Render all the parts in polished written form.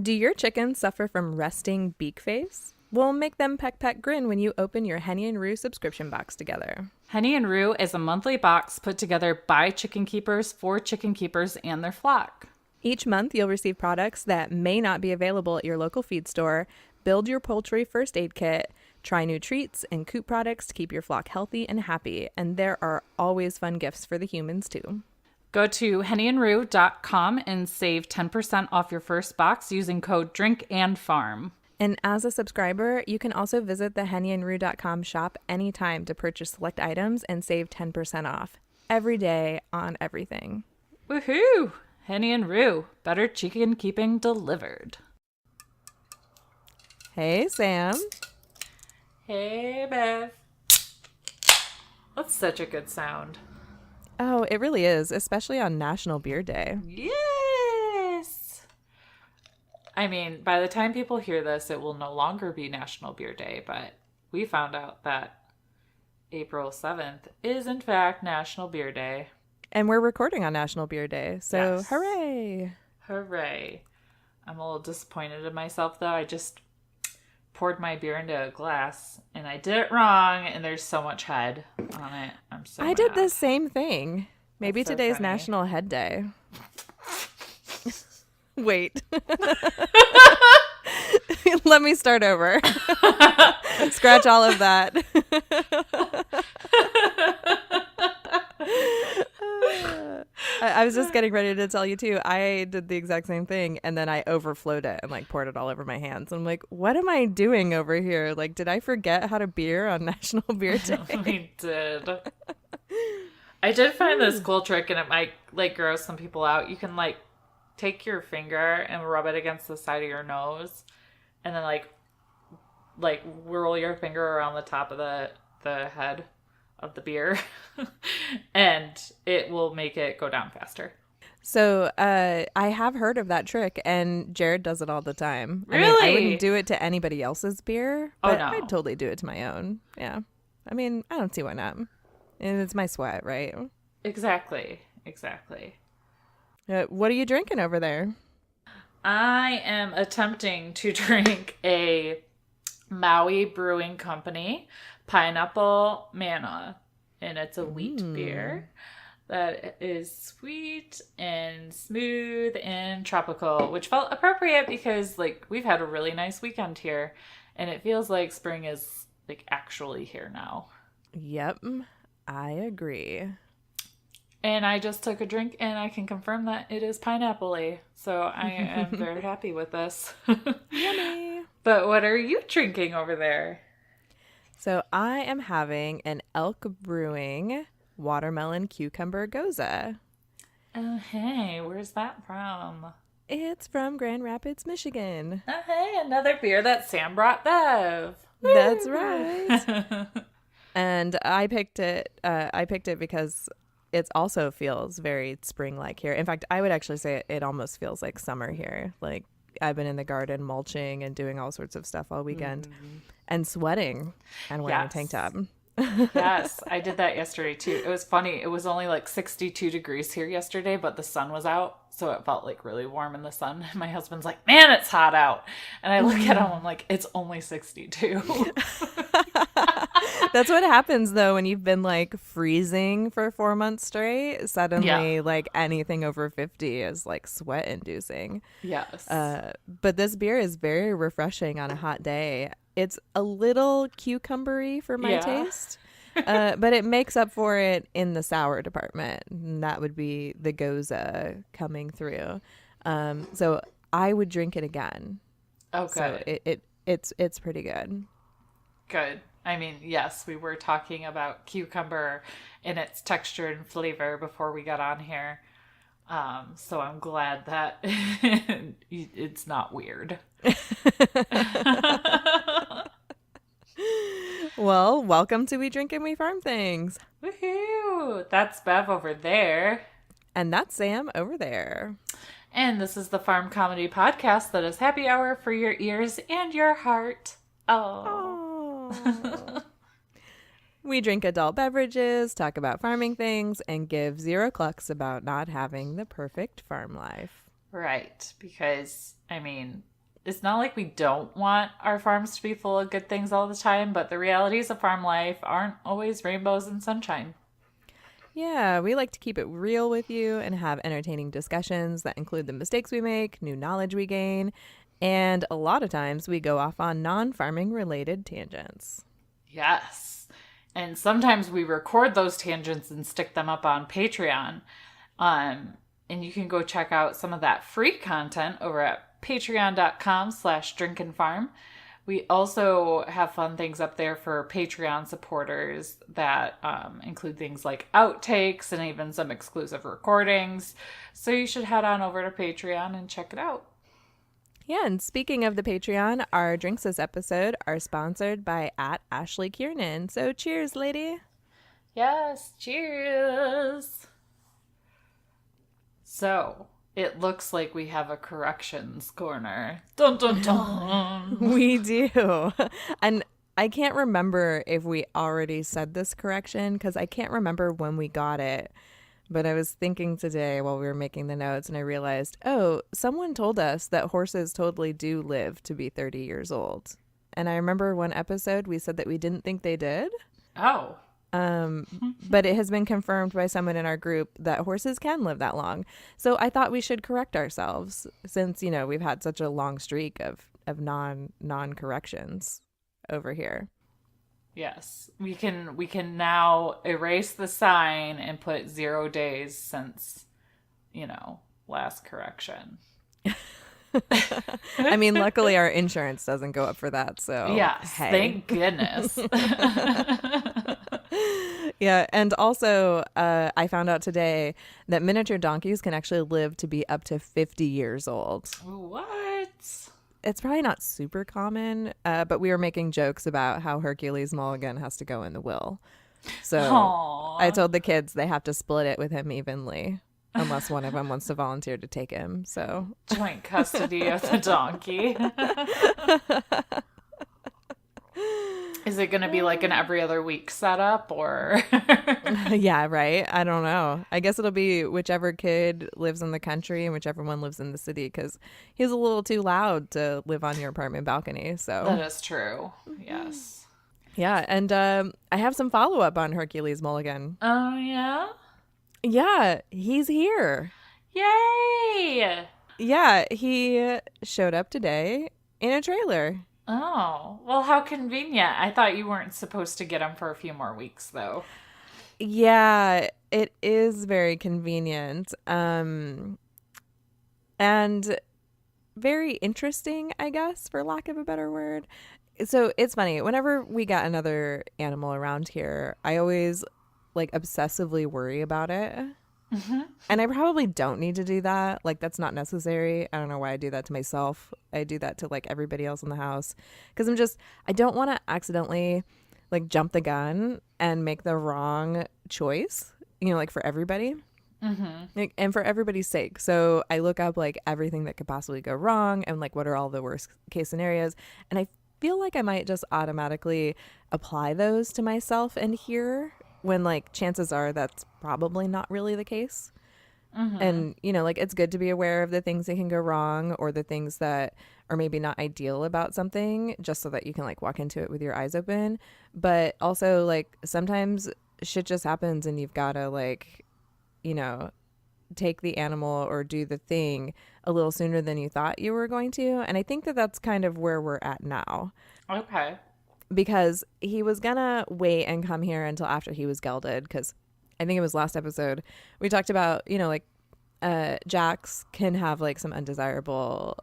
Do your chickens suffer from resting beak face? We'll make them peck grin when you open your Henny and Roo subscription box together. Henny and Roo is a monthly box put together by chicken keepers for chicken keepers and their flock. Each month, you'll receive products that may not be available at your local feed store, build your poultry first aid kit, try new treats and coop products to keep your flock healthy and happy, and there are always fun gifts for the humans too. Go to hennyandroo.com and save 10% off your first box using code DRINKANDFARM. And as a subscriber, you can also visit the hennyandroo.com shop anytime to purchase select items and save 10% off every day on everything. Woohoo! Henny and Roo, better chicken keeping delivered. Hey, Sam. Hey, Bev. That's such a good sound. Oh, it really is, especially on National Beer Day. Yes! I mean, by the time people hear this, it will no longer be National Beer Day, but we found out that April 7th is, in fact, National Beer Day. And we're recording on National Beer Day, so Yes. Hooray! Hooray. I'm a little disappointed in myself, though. I just poured my beer into a glass, and I did it wrong, and there's so much head on it. I'm so I did mad. the same thing. Maybe That's so today's funny. National Head Day. Wait. Let me start over. Scratch all of that. I was just getting ready to tell you too. I did the exact same thing, and then I overflowed it and poured it all over my hands. I'm like, what am I doing over here? Did I forget how to beer on National Beer Day? We did. I did find this cool trick, and it might gross some people out. You can take your finger and rub it against the side of your nose, and then whirl your finger around the top of the head of the beer, and it will make it go down faster. So I have heard of that trick, and Jared does it all the time. Really? I mean, I wouldn't do it to anybody else's beer, Oh, but no. I'd totally do it to my own. Yeah. I mean, I don't see why not. And it's my sweat, right? Exactly. What are you drinking over there? I am attempting to drink a Maui Brewing Company Pineapple Manna, and it's a wheat beer that is sweet and smooth and tropical, which felt appropriate because we've had a really nice weekend here, and it feels like spring is actually here now. Yep, I agree. And I just took a drink, and I can confirm that it is pineapple-y. So I am very happy with this. Yummy. But what are you drinking over there? So I am having an Elk Brewing Watermelon Cucumber Goza. Oh, hey, where's that from? It's from Grand Rapids, Michigan. Oh, hey, another beer that Sam brought Bev. That's right. And I picked it because it also feels very spring-like here. In fact, I would actually say it almost feels like summer here. I've been in the garden mulching and doing all sorts of stuff all weekend and sweating and wearing a tank top. Yes, I did that yesterday too. It was funny. It was only 62 degrees here yesterday, but the sun was out. So it felt really warm in the sun. My husband's like, man, it's hot out. And I look at him, I'm like, it's only 62. That's what happens though when you've been freezing for 4 months straight. Suddenly anything over 50 is sweat inducing. Yes. But this beer is very refreshing on a hot day. It's a little cucumbery for my taste. But it makes up for it in the sour department. And that would be the Goza coming through. So I would drink it again. Oh, good. So it's pretty good. Good. I mean, yes, we were talking about cucumber and its texture and flavor before we got on here. So I'm glad that it's not weird. Well, welcome to We Drink and We Farm Things. Woohoo! That's Bev over there. And that's Sam over there. And this is the Farm Comedy Podcast that is happy hour for your ears and your heart. Oh. We drink adult beverages, talk about farming things, and give zero clucks about not having the perfect farm life. Right. Because, I mean, it's not like we don't want our farms to be full of good things all the time, but the realities of farm life aren't always rainbows and sunshine. Yeah, we like to keep it real with you and have entertaining discussions that include the mistakes we make, new knowledge we gain, and a lot of times we go off on non farming related tangents. Yes. And sometimes we record those tangents and stick them up on Patreon. Um, and you can go check out some of that free content over at patreon.com/drinkinfarm. We also have fun things up there for Patreon supporters that include things like outtakes and even some exclusive recordings. So you should head on over to Patreon and check it out. Yeah, and speaking of the Patreon, our drinks this episode are sponsored by at Ashley Kiernan. So cheers, lady. Yes, cheers. So, it looks like we have a corrections corner. Dun dun dun. We do. And I can't remember if we already said this correction because I can't remember when we got it. But I was thinking today while we were making the notes and I realized, oh, someone told us that horses totally do live to be 30 years old. And I remember one episode we said that we didn't think they did. Oh. But it has been confirmed by someone in our group that horses can live that long. So I thought we should correct ourselves since, you know, we've had such a long streak of non corrections over here. Yes. We can now erase the sign and put 0 days since, last correction. I mean, luckily our insurance doesn't go up for that. So yes, hey. Thank goodness. Yeah, and also I found out today that miniature donkeys can actually live to be up to 50 years old. What? It's probably not super common, but we were making jokes about how Hercules Mulligan has to go in the will. So Aww. I told the kids they have to split it with him evenly. Unless one of them wants to volunteer to take him. So joint custody of the donkey. Is it going to be like an every other week setup or? Yeah, right. I don't know. I guess it'll be whichever kid lives in the country and whichever one lives in the city because he's a little too loud to live on your apartment balcony. So that is true. Yes. Yeah. And I have some follow up on Hercules Mulligan. Oh, yeah? Yeah, he's here. Yay! Yeah, he showed up today in a trailer. Oh, well, how convenient. I thought you weren't supposed to get him for a few more weeks, though. Yeah, it is very convenient. And very interesting, I guess, for lack of a better word. So it's funny. Whenever we got another animal around here, I always obsessively worry about it. Mm-hmm. And I probably don't need to do that. That's not necessary. I don't know why I do that to myself. I do that to everybody else in the house because I don't want to accidentally jump the gun and make the wrong choice, for everybody. Mm-hmm. And for everybody's sake. So I look up everything that could possibly go wrong and what are all the worst case scenarios. And I feel like I might just automatically apply those to myself and here when chances are that's probably not really the case. Mm-hmm. And it's good to be aware of the things that can go wrong or the things that are maybe not ideal about something just so that you can walk into it with your eyes open. But also sometimes shit just happens and you've got to take the animal or do the thing a little sooner than you thought you were going to. And I think that that's kind of where we're at now. Okay. Because he was gonna wait and come here until after he was gelded because I think it was last episode we talked about jacks can have some undesirable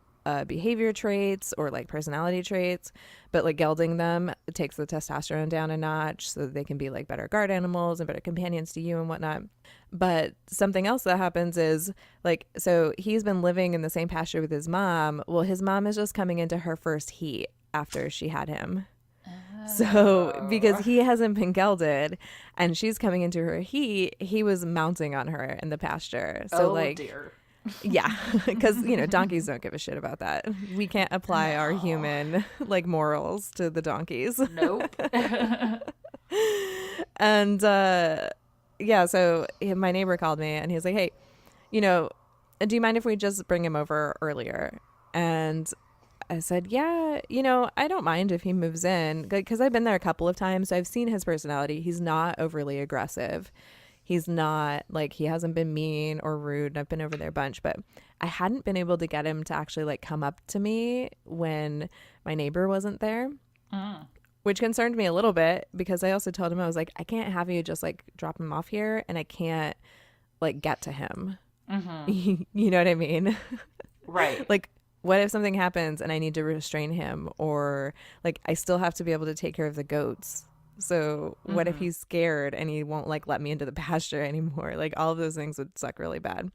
behavior traits or personality traits, but gelding them takes the testosterone down a notch so that they can be better guard animals and better companions to you and whatnot. But something else that happens is so he's been living in the same pasture with his mom. Well, his mom is just coming into her first heat after she had him. So because he hasn't been gelded and she's coming into her heat, he was mounting on her in the pasture. So dear. Yeah, because donkeys don't give a shit about that. We can't apply our human morals to the donkeys. Nope. And yeah, so my neighbor called me and he was like, hey, do you mind if we just bring him over earlier? And I said, yeah, I don't mind if he moves in, because I've been there a couple of times. So I've seen his personality. He's not overly aggressive. He's not like, he hasn't been mean or rude. I've been over there a bunch, but I hadn't been able to get him to actually like come up to me when my neighbor wasn't there, which concerned me a little bit, because I also told him, I was like, I can't have you just like drop him off here and I can't like get to him. You know what I mean? Right. Like, what if something happens and I need to restrain him, or like I still have to be able to take care of the goats? So what if he's scared and he won't like let me into the pasture anymore? Like, all of those things would suck really bad.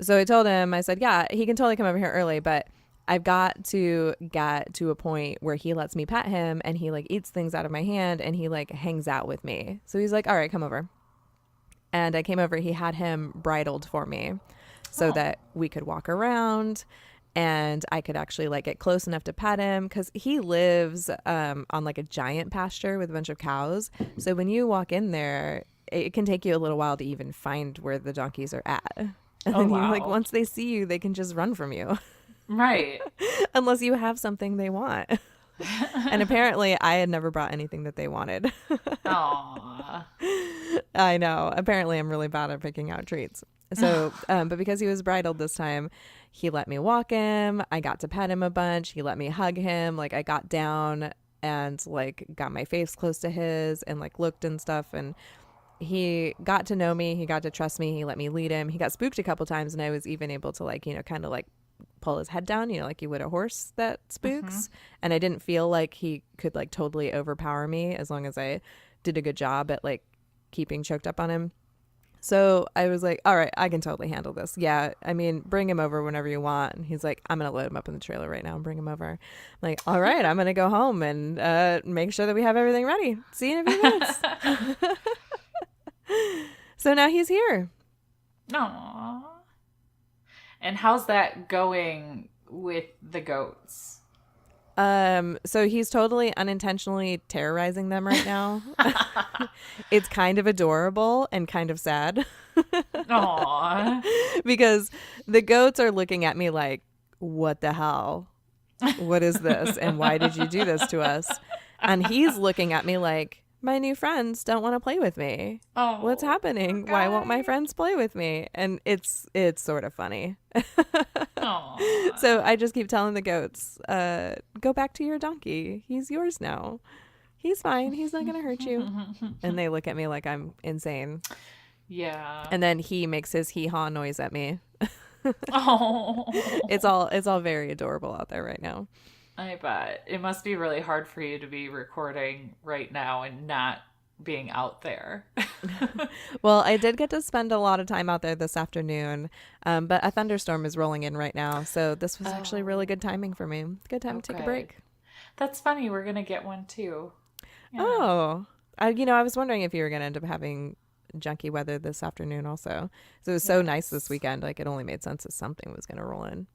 So I told him, I said, yeah, he can totally come over here early, but I've got to get to a point where he lets me pet him and he like eats things out of my hand and he like hangs out with me. So he's like, all right, come over. And I came over, he had him bridled for me so that we could walk around and I could actually like get close enough to pet him, because he lives on like a giant pasture with a bunch of cows. So when you walk in there, it can take you a little while to even find where the donkeys are at. And then you like, once they see you, they can just run from you. Right. Unless you have something they want. And apparently I had never brought anything that they wanted. Aww. I know. Apparently I'm really bad at picking out treats. So, but because he was bridled this time, he let me walk him. I got to pet him a bunch. He let me hug him. Like, I got down and like got my face close to his and like looked and stuff. And he got to know me. He got to trust me. He let me lead him. He got spooked a couple times, and I was even able to like, kind of like pull his head down, like you would a horse that spooks. And I didn't feel like he could like totally overpower me, as long as I did a good job at like keeping choked up on him. So I was like, all right, I can totally handle this. Yeah, I mean, bring him over whenever you want. And he's like, I'm going to load him up in the trailer right now and bring him over. I'm like, all right, I'm going to go home and make sure that we have everything ready. See you in a few minutes. So now he's here. Aww. And how's that going with the goats? So he's totally unintentionally terrorizing them right now. It's kind of adorable and kind of sad. Aww. Because the goats are looking at me like, what the hell? What is this? And why did you do this to us? And he's looking at me like, my new friends don't want to play with me. Oh, what's happening? guy. Why won't my friends play with me? And it's sort of funny. So I just keep telling the goats, go back to your donkey. He's yours now. He's fine. He's not going to hurt you. And they look at me like I'm insane. Yeah. And then he makes his hee-haw noise at me. Oh. It's all very adorable out there right now. I bet. It must be really hard for you to be recording right now and not being out there. Well, I did get to spend a lot of time out there this afternoon, but a thunderstorm is rolling in right now. So this was actually really good timing for me. Good time to take a break. That's funny. We're going to get one too. Yeah. Oh, I was wondering if you were going to end up having junky weather this afternoon also. So it was so nice this weekend. Like, it only made sense that something was going to roll in.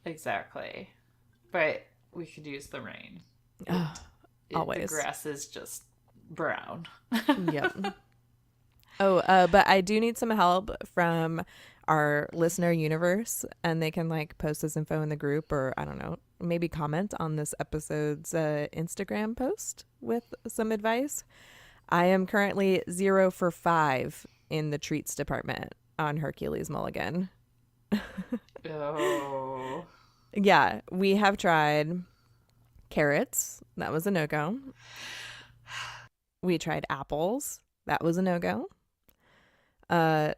Exactly. But we could use the rain. Always. The grass is just brown. Yep. Oh, but I do need some help from our listener universe, and they can like post this info in the group, or I don't know, maybe comment on this episode's Instagram post with some advice. I am currently 0 for 5 in the treats department on Hercules Mulligan. Oh. Yeah, we have tried carrots. That was a no-go. We tried apples. That was a no-go.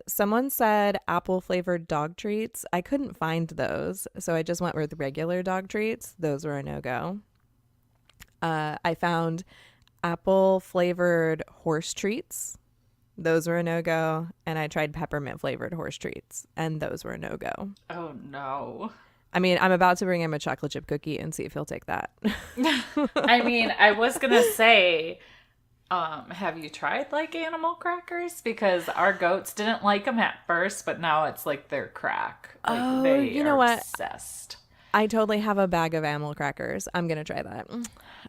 Someone said apple flavored dog treats. I couldn't find those, so I just went with regular dog treats. Those were a no-go. I found apple flavored horse treats. Those were a no-go. And I tried peppermint flavored horse treats, and those were a no-go. Oh, no. I mean, I'm about to bring him a chocolate chip cookie and see if he'll take that. I mean, I was going to say, have you tried like animal crackers? Because our goats didn't like them at first, but now it's like their crack. Like, they you know are what? Obsessed. I totally have a bag of animal crackers. I'm going to try that.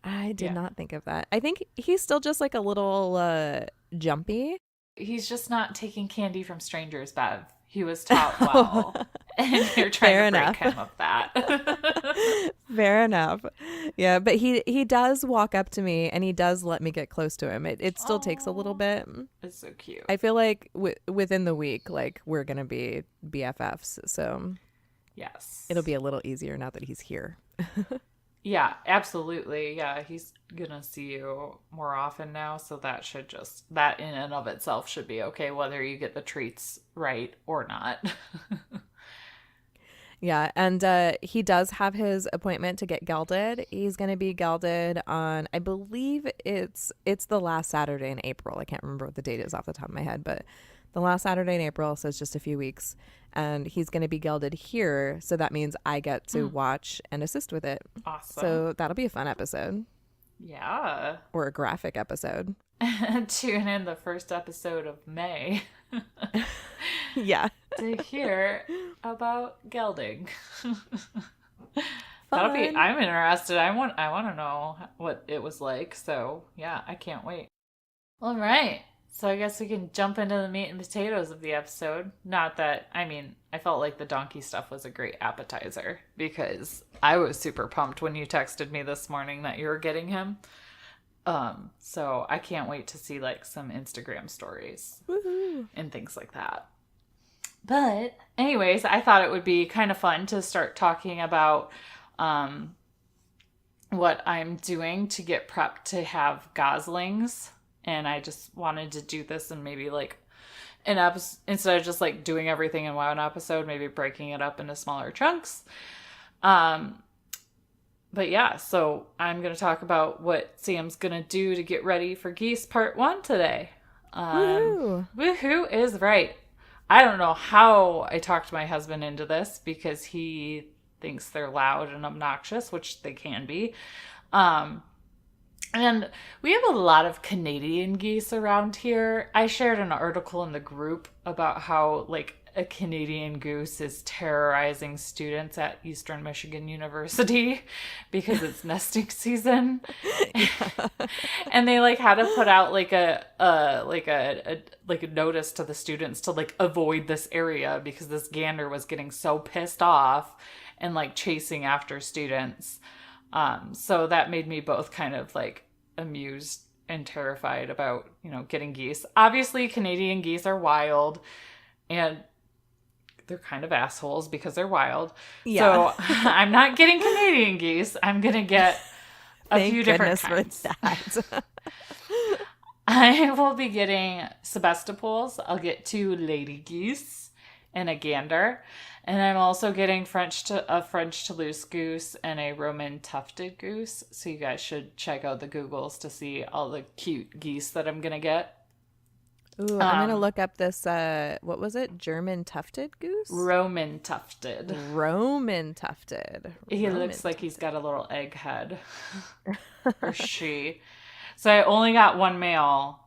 I did not think of that. I think he's still just like a little jumpy. He's just not taking candy from strangers, Bev. He was taught well. And you're trying Fair to break enough. him of that. Fair enough. Yeah, but he does walk up to me and he does let me get close to him. It still takes a little Oh, bit. it's so cute. I feel like within the week, like we're gonna be BFFs, so Yes. it'll be a little easier now that he's here. Yeah, absolutely. Yeah, he's gonna see you more often now, so that in and of itself should be okay, whether you get the treats right or not. Yeah, and he does have his appointment to get gelded. He's going to be gelded on, I believe it's the last Saturday in April. I can't remember what the date is off the top of my head, but the last Saturday in April, so it's just a few weeks. And he's going to be gelded here, so that means I get to watch and assist with it. Awesome. So that'll be a fun episode. Yeah. Or a graphic episode. Tune in the first episode of May. Yeah. To hear about gelding. Fun. I'm interested. I want to know what it was like. So yeah, I can't wait. All right. So I guess we can jump into the meat and potatoes of the episode. Not that, I mean, I felt like the donkey stuff was a great appetizer because I was super pumped when you texted me this morning that you were getting him. So I can't wait to see like some Instagram stories and things like that. But anyways, I thought it would be kind of fun to start talking about what I'm doing to get prepped to have goslings. And I just wanted to do this and maybe like an episode, instead of just like doing everything in one episode, maybe breaking it up into smaller chunks. But yeah, so I'm going to talk about what Sam's going to do to get ready for geese part 1 today. Woohoo is right. I don't know how I talked my husband into this because he thinks they're loud and obnoxious, which they can be. And we have a lot of Canadian geese around here. I shared an article in the group about how like a Canadian goose is terrorizing students at Eastern Michigan University because it's nesting season. And they like had to put out like a notice to the students to like avoid this area because this gander was getting so pissed off and like chasing after students. So that made me both kind of like amused and terrified about, getting geese. Obviously, Canadian geese are wild and they're kind of assholes because they're wild. Yeah. So I'm not getting Canadian geese. I'm going to get a few different kinds. For that. I will be getting Sebastopols. I'll get 2 lady geese and a gander. And I'm also getting a French Toulouse goose and a Roman tufted goose. So you guys should check out the Googles to see all the cute geese that I'm going to get. Ooh, I'm going to look up this, what was it? German tufted goose? Roman tufted. Roman tufted. He looks like he's got a little egg head. Or she. So I only got 1 male.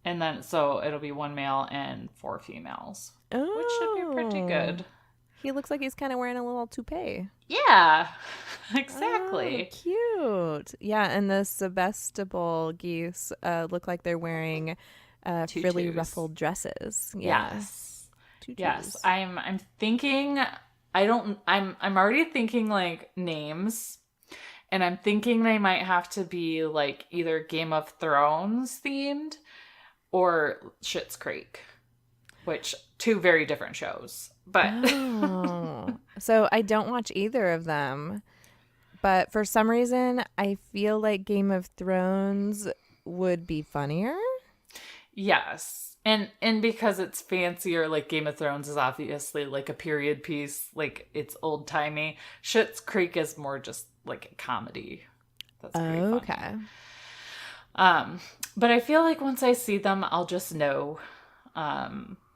And then, so it'll be 1 male and 4 females. Oh. Which should be pretty good. He looks like he's kind of wearing a little toupee. Yeah, exactly. Oh, cute. Yeah, and the Sebastopol geese look like they're wearing frilly ruffled dresses. Yeah. Yes. Tutus. Yes. I'm thinking I'm already thinking like names, and I'm thinking they might have to be like either Game of Thrones themed or Schitt's Creek, which 2 very different shows. But so I don't watch either of them, but for some reason I feel like Game of Thrones would be funnier. Yes. And because it's fancier, like Game of Thrones is obviously like a period piece, like it's old timey. Schitt's Creek is more just like a comedy. That's very okay. Funny. But I feel like once I see them, I'll just know.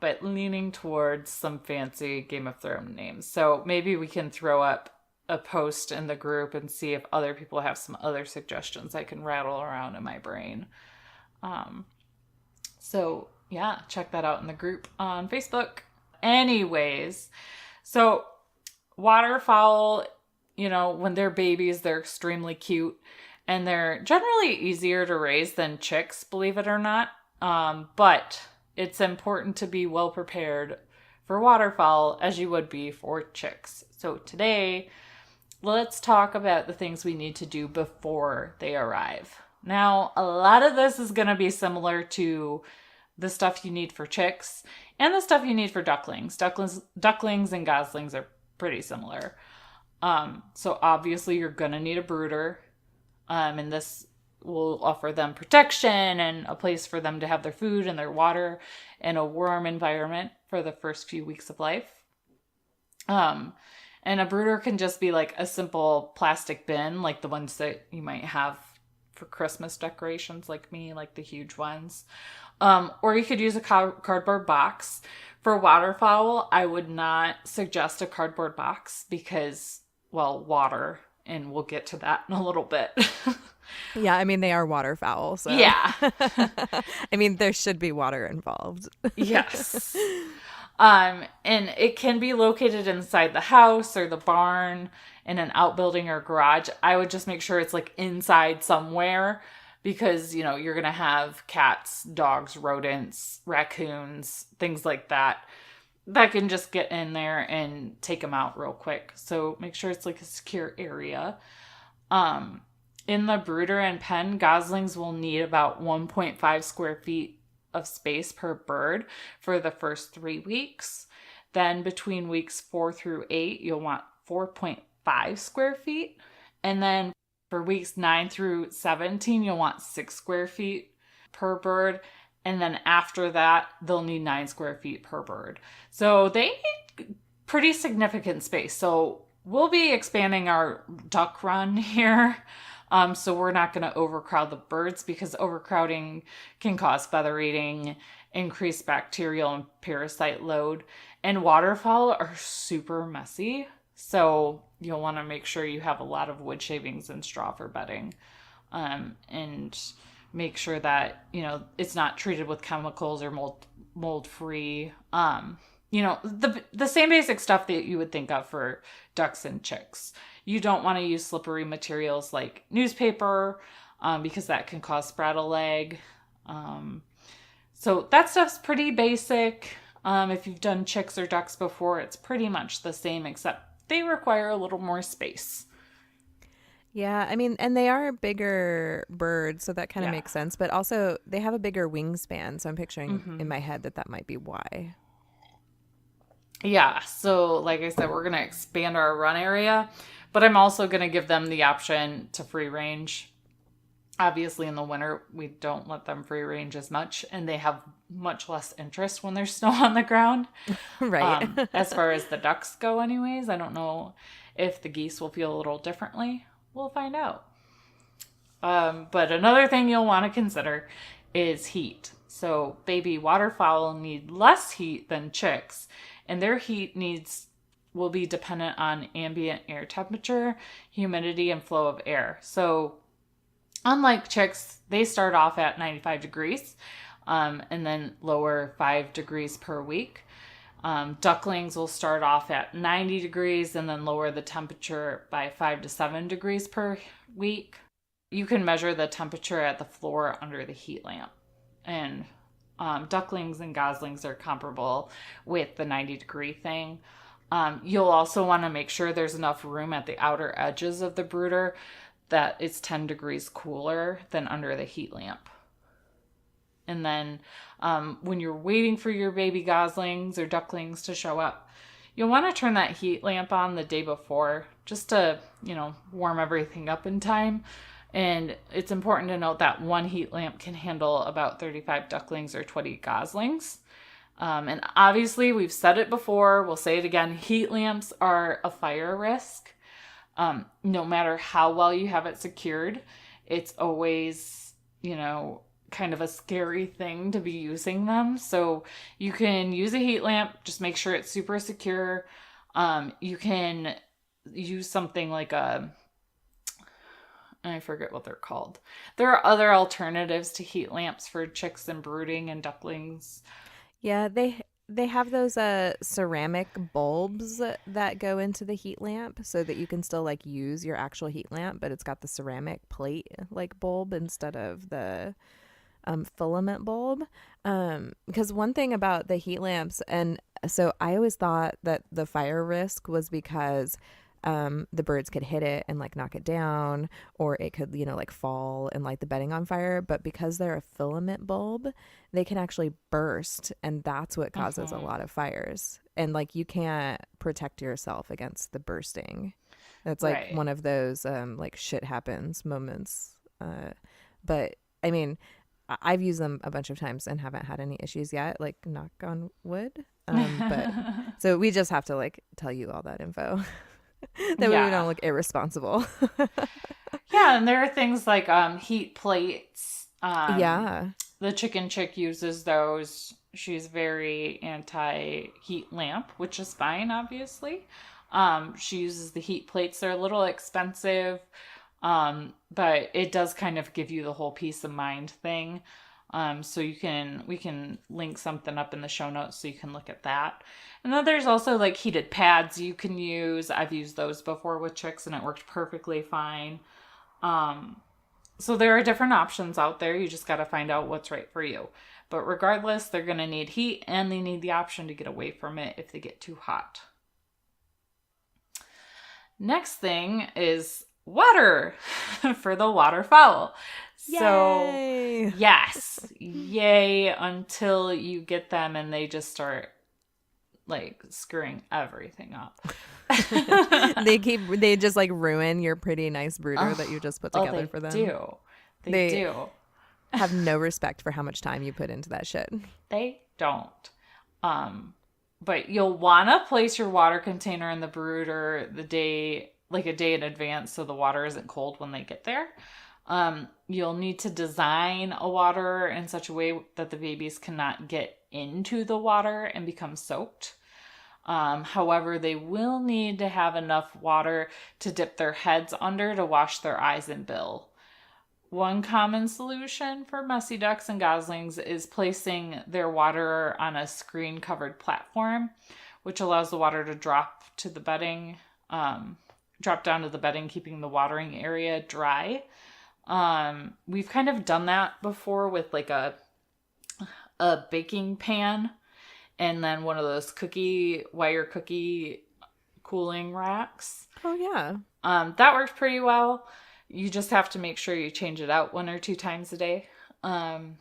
But leaning towards some fancy Game of Thrones names. So maybe we can throw up a post in the group and see if other people have some other suggestions I can rattle around in my brain. So yeah, check that out in the group on Facebook. Anyways, so waterfowl, when they're babies, they're extremely cute and they're generally easier to raise than chicks, believe it or not. But it's important to be well prepared for waterfowl as you would be for chicks. So today, let's talk about the things we need to do before they arrive. Now, a lot of this is going to be similar to the stuff you need for chicks and the stuff you need for ducklings. Ducklings and goslings are pretty similar. So obviously you're going to need a brooder. And this will offer them protection and a place for them to have their food and their water in a warm environment for the first few weeks of life. And a brooder can just be like a simple plastic bin, like the ones that you might have for Christmas decorations, like me, like the huge ones. Or you could use a cardboard box. For waterfowl, I would not suggest a cardboard box because, well, water, and we'll get to that in a little bit. Yeah, I mean, they are waterfowl, so. Yeah. I mean, there should be water involved. Yes. And it can be located inside the house or the barn, in an outbuilding or garage. I would just make sure it's like inside somewhere because, you're going to have cats, dogs, rodents, raccoons, things like that can just get in there and take them out real quick. So make sure it's like a secure area. In the brooder and pen, goslings will need about 1.5 square feet of space per bird for the first 3 weeks. Then between weeks 4 through 8, you'll want 4.5 square feet. And then for weeks 9 through 17, you'll want 6 square feet per bird. And then after that, they'll need 9 square feet per bird. So they need pretty significant space. So we'll be expanding our duck run here. So we're not going to overcrowd the birds because overcrowding can cause feather eating, increase bacterial and parasite load. And waterfowl are super messy. So you'll want to make sure you have a lot of wood shavings and straw for bedding. And make sure that, it's not treated with chemicals or mold free. The same basic stuff that you would think of for ducks and chicks. You don't want to use slippery materials like newspaper because that can cause spraddle leg. So that stuff's pretty basic. If you've done chicks or ducks before, it's pretty much the same, except they require a little more space. Yeah, I mean, and they are bigger birds, so that kind of makes sense. But also, they have a bigger wingspan, so I'm picturing in my head that might be why. Yeah, so like I said, we're going to expand our run area, but I'm also going to give them the option to free range. Obviously, in the winter, we don't let them free range as much, and they have much less interest when there's snow on the ground. Right. As far as the ducks go anyways, I don't know if the geese will feel a little differently. We'll find out. But another thing you'll want to consider is heat. So baby waterfowl need less heat than chicks, and their heat needs will be dependent on ambient air temperature, humidity, and flow of air. So unlike chicks, they start off at 95 degrees and then lower 5 degrees per week. Ducklings will start off at 90 degrees and then lower the temperature by 5 to 7 degrees per week. You can measure the temperature at the floor under the heat lamp. And ducklings and goslings are comparable with the 90-degree thing. You'll also want to make sure there's enough room at the outer edges of the brooder that it's 10 degrees cooler than under the heat lamp. And then when you're waiting for your baby goslings or ducklings to show up, you'll want to turn that heat lamp on the day before just to, warm everything up in time. And it's important to note that one heat lamp can handle about 35 ducklings or 20 goslings. And obviously, we've said it before, we'll say it again, heat lamps are a fire risk. No matter how well you have it secured, it's always, kind of a scary thing to be using them. So you can use a heat lamp, just make sure it's super secure. You can use something like I forget what they're called. There are other alternatives to heat lamps for chicks and brooding and ducklings. Yeah, they have those ceramic bulbs that go into the heat lamp so that you can still use your actual heat lamp, but it's got the ceramic plate bulb instead of the filament bulb. Because one thing about the heat lamps, and So I always thought that the fire risk was because the birds could hit it and like knock it down, or it could, like fall and light the bedding on fire. But because they're a filament bulb, they can actually burst, and that's what causes a lot of fires. And like you can't protect yourself against the bursting. It's like Right. one of those like shit happens moments. But I mean, I've used them a bunch of times and haven't had any issues yet, like knock on wood. But so we just have to like tell you all that info. That way we Yeah. don't look irresponsible. Yeah, and there are things like heat plates. Yeah. The chicken chick uses those. She's very anti heat lamp, which is fine, obviously. She uses the heat plates. They're a little expensive, but it does kind of give you the whole peace of mind thing. So we can link something up in the show notes so you can look at that. And then there's also like heated pads you can use. I've used those before with chicks and it worked perfectly fine. So there are different options out there. You just got to find out what's right for you. But regardless, they're going to need heat and they need the option to get away from it if they get too hot. Next thing is water for the waterfowl. Yay! So, yes, yay until you get them and they just start like screwing everything up. They just like ruin your pretty nice brooder that you just put together for them. They do. Have no respect for how much time you put into that shit. They don't. But you'll want to place your water container in the brooder a day in advance so the water isn't cold when they get there. You'll need to design a water in such a way that the babies cannot get into the water and become soaked. However, they will need to have enough water to dip their heads under to wash their eyes and bill. One common solution for messy ducks and goslings is placing their water on a screen-covered platform, which allows the water to drop down to the bedding, keeping the watering area dry. We've kind of done that before with like a baking pan and then one of those wire cookie cooling racks. Oh yeah. That worked pretty well. You just have to make sure you change it out 1 or 2 times a day. Then,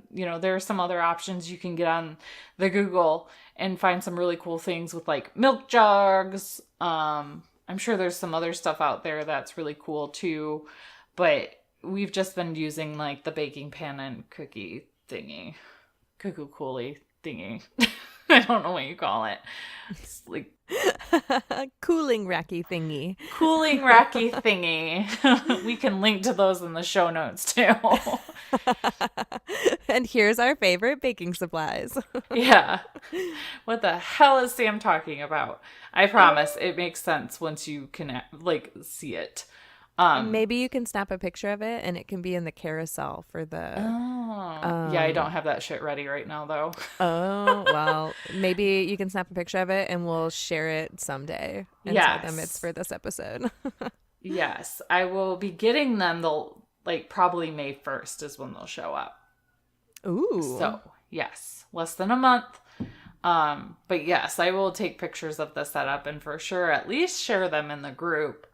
there are some other options. You can get on the Google and find some really cool things with like milk jugs. I'm sure there's some other stuff out there that's really cool too. But we've just been using like the baking pan and cookie thingy. Cuckoo coolie thingy. I don't know what you call it. It's like cooling racky thingy. Cooling Racky thingy. We can link to those in the show notes too. And here's our favorite baking supplies. Yeah. What the hell is Sam talking about? I promise it makes sense once you can like see it. Maybe you can snap a picture of it and it can be in the carousel for the yeah, I don't have that shit ready right now though. Oh, well, maybe you can snap a picture of it and we'll share it someday inside the midst for this episode. Yes, I will be getting them. They'll like probably May 1st is when they'll show up. Ooh. So, yes, less than a month. But yes, I will take pictures of the setup and for sure at least share them in the group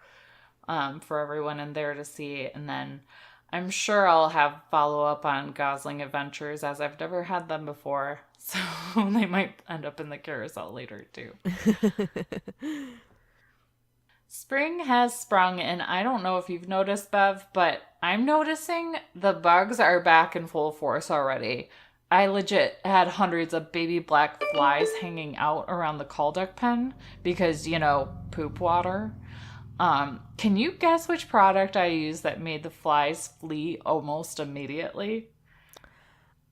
for everyone in there to see. And then I'm sure I'll have follow-up on Gosling Adventures as I've never had them before. So they might end up in the carousel later too. Spring has sprung, and I don't know if you've noticed, Bev, but I'm noticing the bugs are back in full force already. I legit had hundreds of baby black flies hanging out around the call duck pen because, poop water. Can you guess which product I used that made the flies flee almost immediately?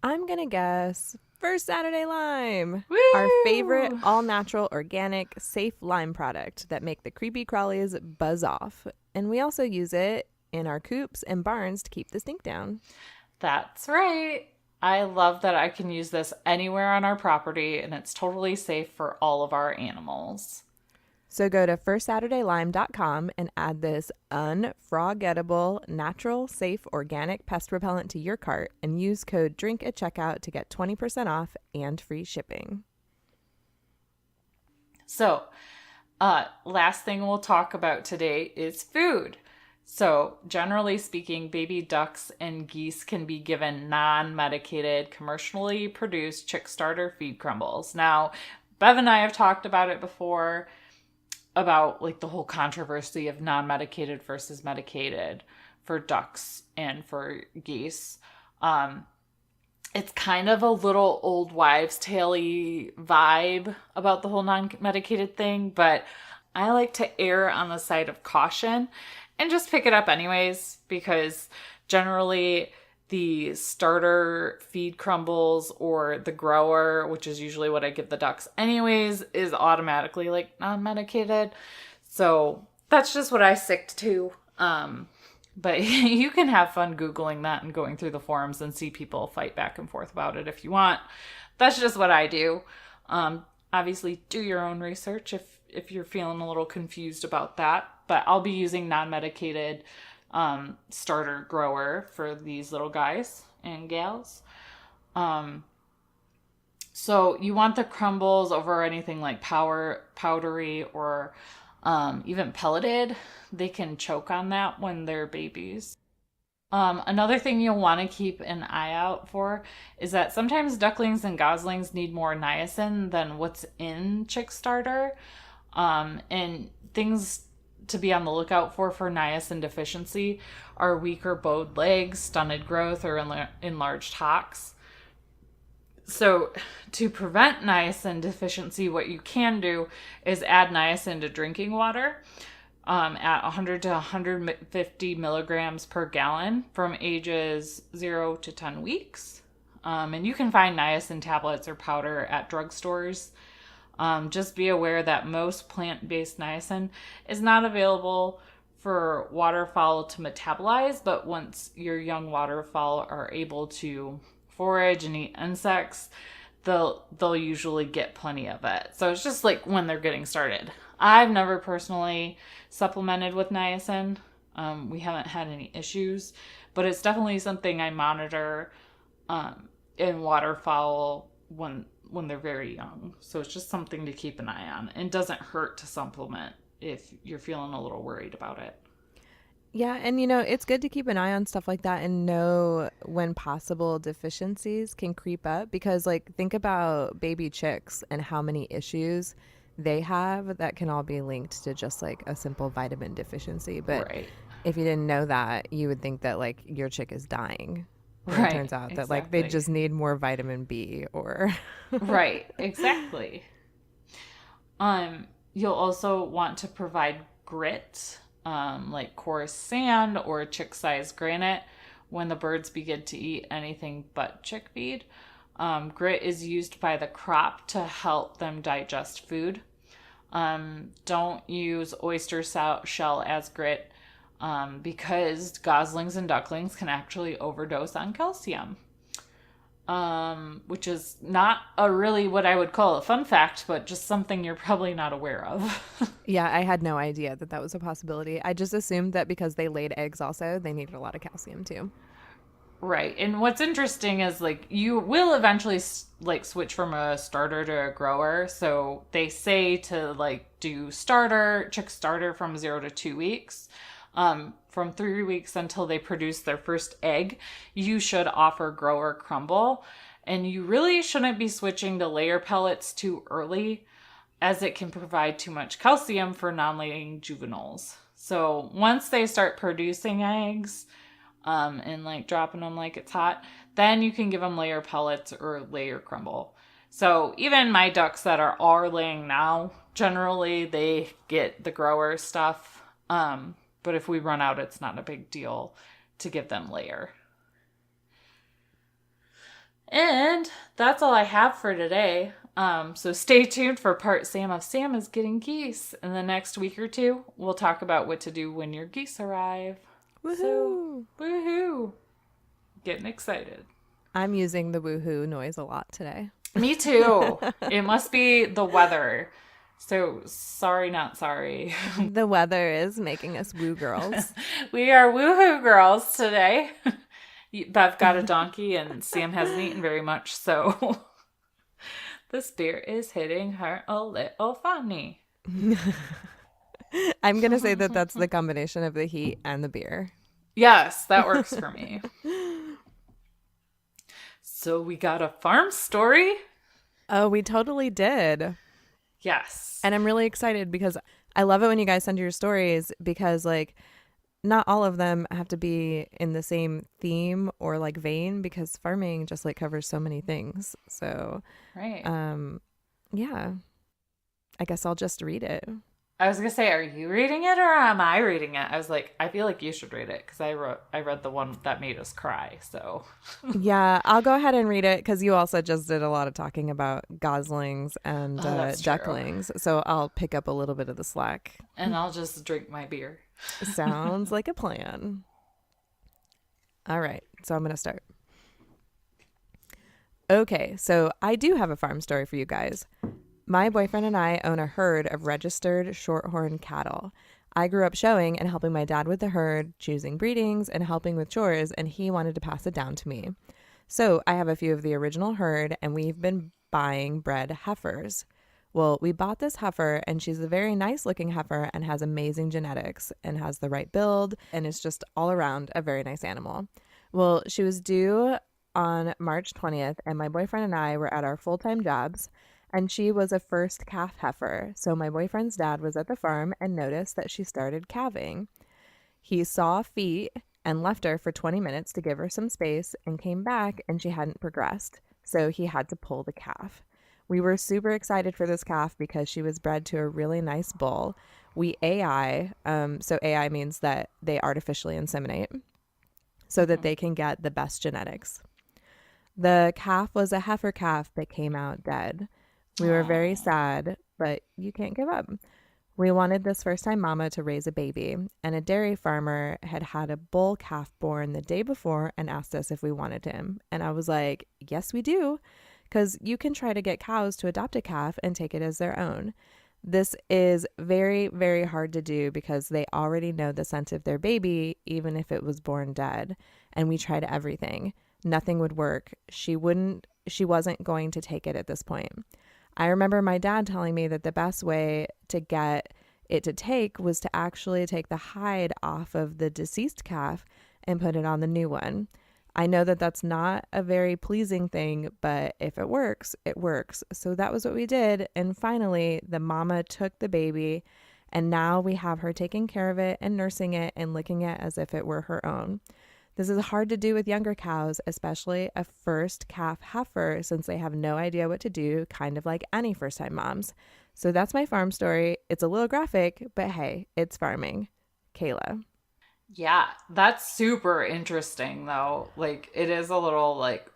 I'm going to guess First Saturday Lime. Woo! Our favorite all-natural, organic, safe lime product that make the creepy crawlies buzz off. And we also use it in our coops and barns to keep the stink down. That's right. I love that I can use this anywhere on our property and it's totally safe for all of our animals. So go to firstsaturdaylime.com and add this unforgettable, natural, safe, organic pest repellent to your cart and use code DRINK at checkout to get 20% off and free shipping. So, last thing we'll talk about today is food. So, generally speaking, baby ducks and geese can be given non-medicated, commercially produced chick starter feed crumbles. Now, Bev and I have talked about it before, about like the whole controversy of non-medicated versus medicated for ducks and for geese. It's kind of a little old wives' tale-y vibe about the whole non-medicated thing, but I like to err on the side of caution and just pick it up anyways, because generally the starter feed crumbles or the grower, which is usually what I give the ducks anyways, is automatically like non-medicated. So that's just what I stick to. But you can have fun Googling that and going through the forums and see people fight back and forth about it if you want. That's just what I do. Obviously, do your own research if you're feeling a little confused about that. But I'll be using non-medicated starter grower for these little guys and gals. So you want the crumbles over anything like powdery or even pelleted. They can choke on that when they're babies. Another thing you'll want to keep an eye out for is that sometimes ducklings and goslings need more niacin than what's in chick starter. And things to be on the lookout for niacin deficiency are weaker bowed legs, stunted growth, or enlarged hocks. So to prevent niacin deficiency, what you can do is add niacin to drinking water at 100 to 150 milligrams per gallon from ages 0 to 10 weeks. And you can find niacin tablets or powder at drugstores. Just be aware that most plant-based niacin is not available for waterfowl to metabolize, but once your young waterfowl are able to forage and eat insects, they'll usually get plenty of it. So it's just like when they're getting started. I've never personally supplemented with niacin. We haven't had any issues, but it's definitely something I monitor in waterfowl when they're very young. So it's just something to keep an eye on. It doesn't hurt to supplement if you're feeling a little worried about it. Yeah, and it's good to keep an eye on stuff like that and know when possible deficiencies can creep up, because like think about baby chicks and how many issues they have that can all be linked to just like a simple vitamin deficiency. But Right. if you didn't know that, you would think that like your chick is dying. And Right. It turns out that Exactly. like they just need more vitamin B or Right. Exactly. You'll also want to provide grit, like coarse sand or chick-sized granite when the birds begin to eat anything but chick feed. Grit is used by the crop to help them digest food. Don't use oyster shell as grit because goslings and ducklings can actually overdose on calcium, which is not a really what I would call a fun fact, but just something you're probably not aware of. Yeah, I had no idea that was a possibility. I just assumed that because they laid eggs also, they needed a lot of calcium too. Right. And what's interesting is like you will eventually like switch from a starter to a grower. So they say to like do chick starter from 0 to 2 weeks. From 3 weeks until they produce their first egg, you should offer grower crumble. And you really shouldn't be switching to layer pellets too early, as it can provide too much calcium for non-laying juveniles. So once they start producing eggs, and like dropping them like it's hot, then you can give them layer pellets or layer crumble. So even my ducks that are laying now, generally they get the grower stuff. But if we run out, it's not a big deal to give them layer. And that's all I have for today. So stay tuned for part Sam of Sam is Getting Geese. In the next week or two, we'll talk about what to do when your geese arrive. Woohoo! So, woohoo! Getting excited. I'm using the woohoo noise a lot today. Me too. It must be the weather. So, sorry, not sorry. The weather is making us woo girls. We are woohoo girls today. Bev got a donkey and Sam hasn't eaten very much, so This beer is hitting her a little funny. I'm going to say that that's the combination of the heat and the beer. Yes, that works for me. So we got a farm story. Oh, we totally did. Yes. And I'm really excited because I love it when you guys send your stories because, like, not all of them have to be in the same theme or like vein because farming just like covers so many things. So, Right. um, yeah, I guess I'll just read it. I was gonna say, are you reading it or am I reading it? I was like, I feel like you should read it because I read the one that made us cry. So Yeah, I'll go ahead and read it because you also just did a lot of talking about goslings and oh, that's true. ducklings. So I'll pick up a little bit of the slack. And I'll just drink my beer. Sounds like a plan. All right, so I'm going to start. Okay, so I do have a farm story for you guys. My boyfriend and I own a herd of registered shorthorn cattle. I grew up showing and helping my dad with the herd, choosing breedings, and helping with chores, and he wanted to pass it down to me. So I have a few of the original herd, and we've been buying bred heifers. Well, we bought this heifer, and she's a very nice looking heifer and has amazing genetics and has the right build and is just all around a very nice animal. Well, she was due on March 20th, and my boyfriend and I were at our full time jobs. And she was a first calf heifer, so my boyfriend's dad was at the farm and noticed that she started calving. He saw feet and left her for 20 minutes to give her some space and came back and she hadn't progressed, so he had to pull the calf. We were super excited for this calf because she was bred to a really nice bull. We AI, so AI means that they artificially inseminate so that Mm-hmm. they can get the best genetics. The calf was a heifer calf that came out dead. We were very Oh. sad, but you can't give up. We wanted this first time mama to raise a baby, and a dairy farmer had had a bull calf born the day before and asked us if we wanted him. And I was like, yes, we do, because you can try to get cows to adopt a calf and take it as their own. This is very, very hard to do because they already know the scent of their baby, even if it was born dead. And we tried everything. Nothing would work. She wasn't going to take it at this point. I remember my dad telling me that the best way to get it to take was to actually take the hide off of the deceased calf and put it on the new one. I know that that's not a very pleasing thing, but if it works, it works. So that was what we did. And finally, the mama took the baby, and now we have her taking care of it and nursing it and licking it as if it were her own. This is hard to do with younger cows, especially a first calf heifer, since they have no idea what to do, kind of like any first time moms. So that's my farm story. It's a little graphic, but hey, it's farming. Kayla. Yeah, that's super interesting though. Like it is a little like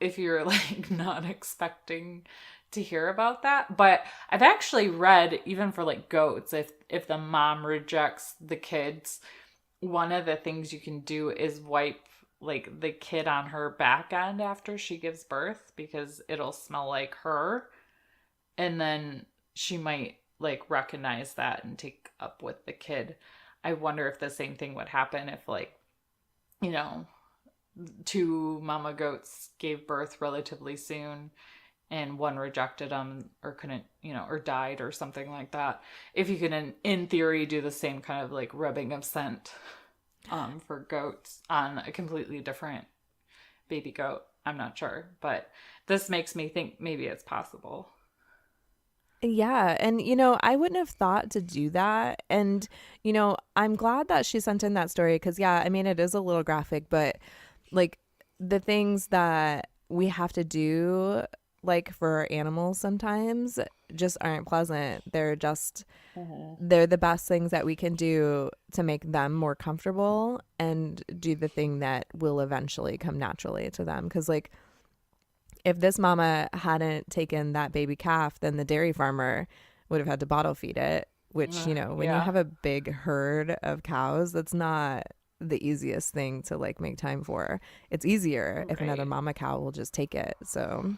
if you're like not expecting to hear about that. But I've actually read even for like goats, if the mom rejects the kids, one of the things you can do is wipe like the kid on her back end after she gives birth because it'll smell like her, and then she might like recognize that and take up with the kid. I wonder if the same thing would happen if like, you know, two mama goats gave birth relatively soon and one rejected them or couldn't, or died or something like that. If you can in theory do the same kind of like rubbing of scent for goats on a completely different baby goat. I'm not sure, but this makes me think maybe it's possible. Yeah. And, I wouldn't have thought to do that. And, I'm glad that she sent in that story because, yeah, I mean, it is a little graphic, but like the things that we have to do, like for our animals sometimes, just aren't pleasant. Mm-hmm. They're the best things that we can do to make them more comfortable and do the thing that will eventually come naturally to them. Because, like, if this mama hadn't taken that baby calf, then the dairy farmer would have had to bottle feed it, which, when you Yeah. have a big herd of cows, that's not the easiest thing to like make time for. It's easier if another Right. mama cow will just take it. So,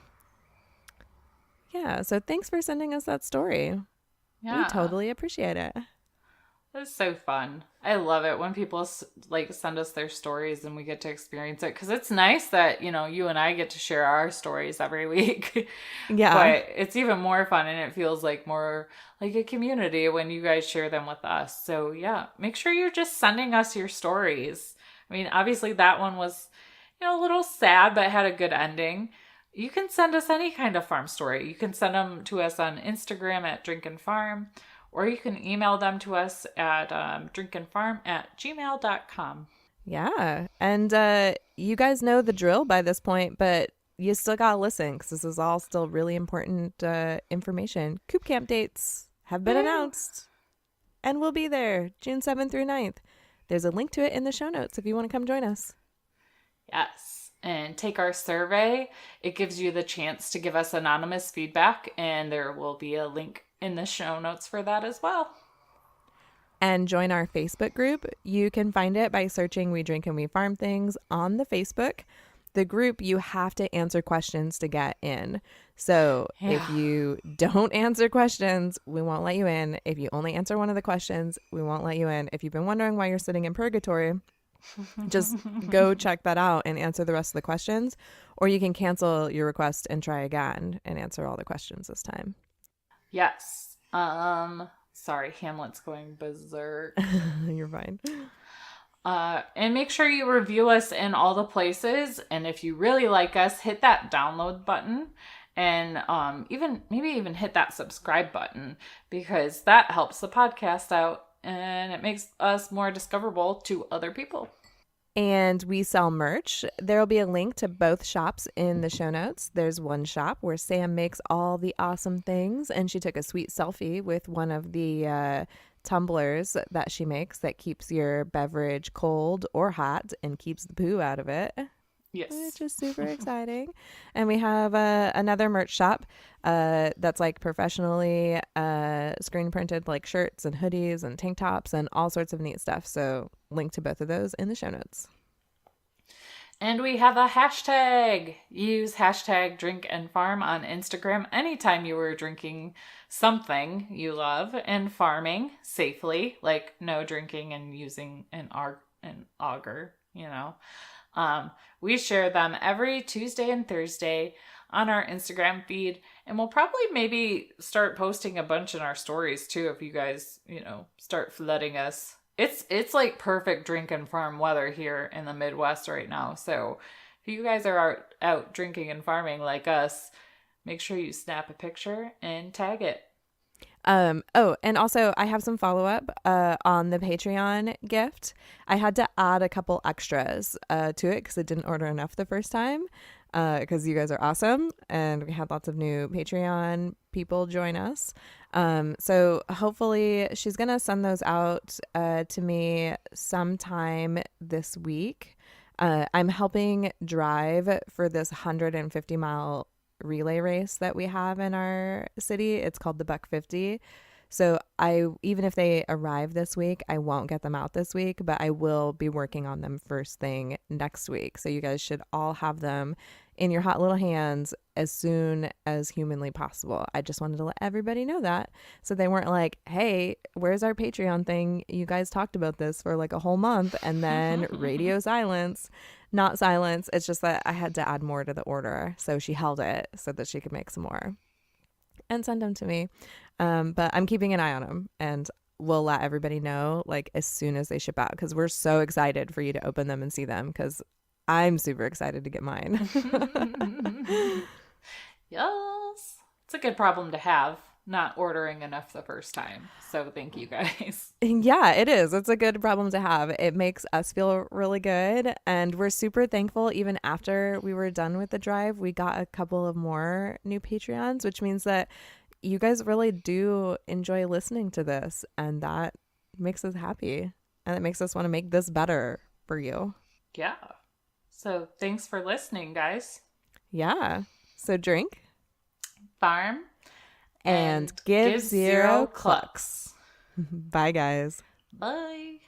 yeah. So thanks for sending us that story. We Yeah. totally appreciate it. It's so fun. I love it when people like send us their stories and we get to experience it because it's nice that, you and I get to share our stories every week. Yeah. But it's even more fun and it feels like more like a community when you guys share them with us. So, yeah, make sure you're just sending us your stories. I mean, obviously that one was, a little sad but had a good ending. You can send us any kind of farm story. You can send them to us on Instagram at Drink and Farm, or you can email them to us at drinkandfarm@gmail.com. Yeah. And you guys know the drill by this point, but you still got to listen because this is all still really important information. Coop camp dates have been announced and we'll be there June 7th through 9th. There's a link to it in the show notes if you want to come join us. Yes. And take our survey. It gives you the chance to give us anonymous feedback, and there will be a link in the show notes for that as well. And join our Facebook group. You can find it by searching We Drink and We Farm Things on the Facebook. The group, you have to answer questions to get in. So if you don't answer questions, we won't let you in. If you only answer one of the questions, we won't let you in. If you've been wondering why you're sitting in purgatory, just go check that out and answer the rest of the questions. Or you can cancel your request and try again and answer all the questions this time. Yes. Sorry, Hamlet's going berserk. You're fine. And make sure you review us in all the places. And if you really like us, hit that download button and even hit that subscribe button because that helps the podcast out and it makes us more discoverable to other people. And we sell merch. There will be a link to both shops in the show notes. There's one shop where Sam makes all the awesome things, and she took a sweet selfie with one of the tumblers that she makes that keeps your beverage cold or hot and keeps the poo out of it. Yes. Which is super exciting. And we have another merch shop that's like professionally screen printed like shirts and hoodies and tank tops and all sorts of neat stuff. So link to both of those in the show notes. And we have a hashtag. Use hashtag Drink and Farm on Instagram anytime you were drinking something you love and farming safely, like no drinking and using an auger, We share them every Tuesday and Thursday on our Instagram feed, and we'll probably maybe start posting a bunch in our stories too if you guys, start flooding us. It's like perfect drink and farm weather here in the Midwest right now. So if you guys are out drinking and farming like us, make sure you snap a picture and tag it. And also I have some follow-up on the Patreon gift. I had to add a couple extras to it because I didn't order enough the first time because you guys are awesome and we had lots of new Patreon people join us. So hopefully she's gonna send those out to me sometime this week. I'm helping drive for this 150-mile relay race that we have in our city. It's called the Buck 50. So even if they arrive this week, I won't get them out this week, but I will be working on them first thing next week. So you guys should all have them in your hot little hands as soon as humanly possible. I just wanted to let everybody know that so they weren't like, hey, where's our Patreon thing? You guys talked about this for like a whole month and then radio silence. Not silence. It's just that I had to add more to the order. So she held it so that she could make some more and send them to me. But I'm keeping an eye on them and we'll let everybody know like as soon as they ship out because we're so excited for you to open them and see them because I'm super excited to get mine. Yes. It's a good problem to have. Not ordering enough the first time. So thank you guys. Yeah, it is. It's a good problem to have. It makes us feel really good. And we're super thankful. Even after we were done with the drive, we got a couple of more new Patreons, which means that you guys really do enjoy listening to this. And that makes us happy. And it makes us want to make this better for you. Yeah. So thanks for listening, guys. Yeah. So drink. Farm. And give zero clucks. Bye, guys. Bye.